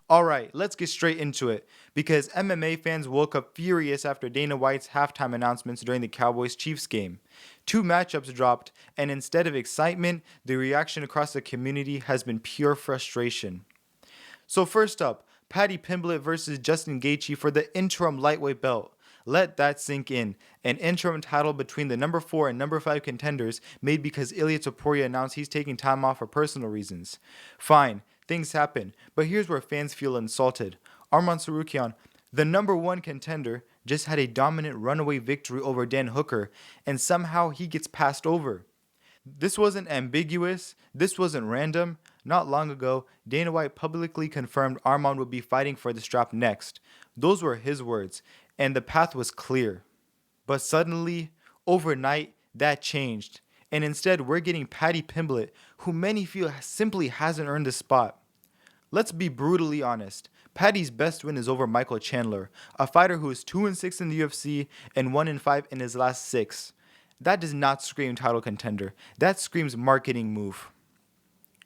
Alright, let's get straight into it, because MMA fans woke up furious after Dana White's halftime announcements during the Cowboys-Chiefs game. Two matchups dropped, and instead of excitement, the reaction across the community has been pure frustration. So first up, Paddy Pimblett versus Justin Gaethje for the interim lightweight belt. Let that sink in. An interim title between the number 4 and number 5 contenders made because Ilia Topuria announced he's taking time off for personal reasons. Fine, things happen, but here's where fans feel insulted. Arman Tsarukyan, the number 1 contender, just had a dominant runaway victory over Dan Hooker, and somehow he gets passed over. This wasn't ambiguous, this wasn't random. Not long ago, Dana White publicly confirmed Arman would be fighting for the strap next. Those were his words, and the path was clear. But suddenly, overnight, that changed, and instead we're getting Paddy Pimblett, who many feel simply hasn't earned the spot. Let's be brutally honest. Paddy's best win is over Michael Chandler, a fighter who is 2-6 in the UFC and 1-5 in his last 6. That does not scream title contender. That screams marketing move.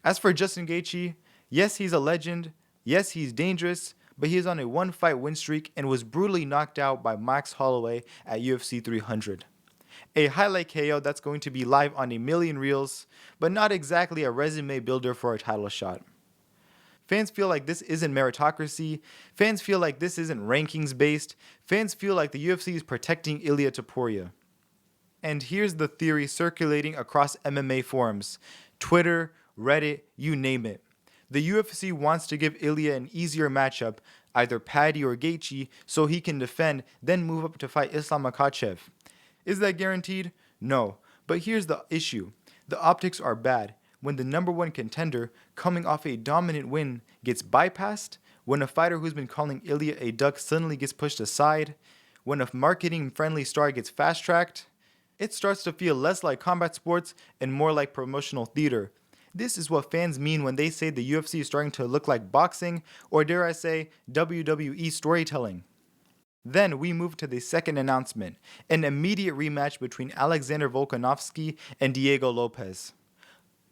As for Justin Gaethje, yes, he's a legend. Yes, he's dangerous, but he is on a 1-fight win streak and was brutally knocked out by Max Holloway at UFC 300. A highlight KO that's going to be live on a million reels, but not exactly a resume builder for a title shot. Fans feel like this isn't meritocracy. Fans feel like this isn't rankings based. Fans feel like the UFC is protecting Ilia Topuria. And here's the theory circulating across MMA forums, Twitter, Reddit, you name it. The UFC wants to give Ilia an easier matchup, either Paddy or Gaethje, so he can defend, then move up to fight Islam Makhachev. Is that guaranteed? No. But here's the issue. The optics are bad. When the number 1 contender, coming off a dominant win, gets bypassed, when a fighter who's been calling Ilia a duck suddenly gets pushed aside, when a marketing-friendly star gets fast-tracked, it starts to feel less like combat sports and more like promotional theater. This is what fans mean when they say the UFC is starting to look like boxing, or dare I say, WWE storytelling. Then we move to the second announcement, an immediate rematch between Alexander Volkanovski and Diego Lopez.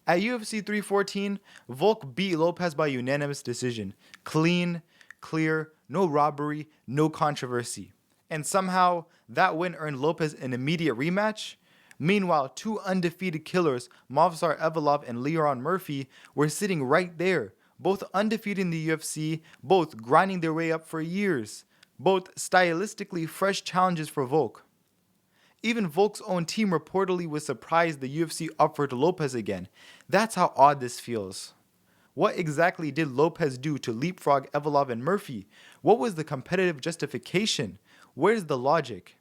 At UFC 314, Volk beat Lopez by unanimous decision. Clean, clear, no robbery, no controversy. And somehow, that win earned Lopez an immediate rematch? Meanwhile, two undefeated killers, Movsar Evloev and Leon Murphy, were sitting right there, both undefeated in the UFC, both grinding their way up for years, both stylistically fresh challenges for Volk. Even Volk's own team reportedly was surprised the UFC offered Lopez again. That's how odd this feels. What exactly did Lopez do to leapfrog Evloev and Murphy? What was the competitive justification? Where's the logic?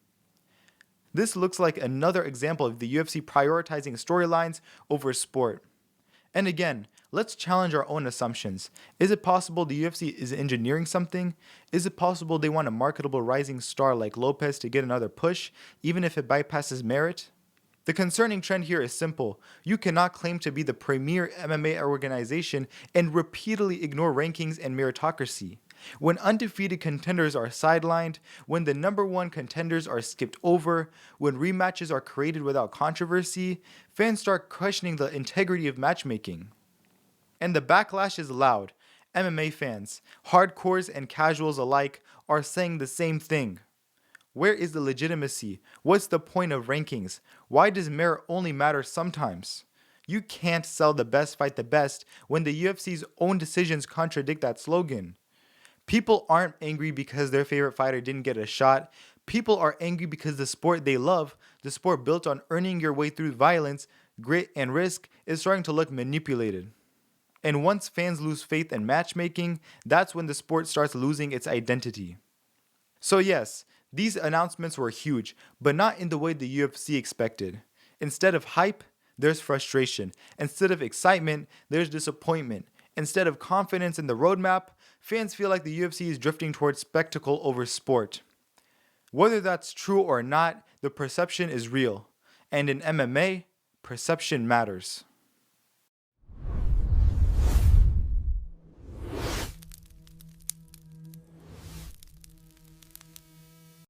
This looks like another example of the UFC prioritizing storylines over sport. And again, let's challenge our own assumptions. Is it possible the UFC is engineering something? Is it possible they want a marketable rising star like Lopez to get another push, even if it bypasses merit? The concerning trend here is simple. You cannot claim to be the premier MMA organization and repeatedly ignore rankings and meritocracy. When undefeated contenders are sidelined, when the number 1 contenders are skipped over, when rematches are created without controversy, fans start questioning the integrity of matchmaking. And the backlash is loud. MMA fans, hardcores and casuals alike, are saying the same thing. Where is the legitimacy? What's the point of rankings? Why does merit only matter sometimes? You can't sell the best fight the best when the UFC's own decisions contradict that slogan. People aren't angry because their favorite fighter didn't get a shot. People are angry because the sport they love, the sport built on earning your way through violence, grit, and risk, is starting to look manipulated. And once fans lose faith in matchmaking, that's when the sport starts losing its identity. So yes, these announcements were huge, but not in the way the UFC expected. Instead of hype, there's frustration. Instead of excitement, there's disappointment. Instead of confidence in the roadmap, fans feel like the UFC is drifting towards spectacle over sport. Whether that's true or not, the perception is real. And in MMA, perception matters.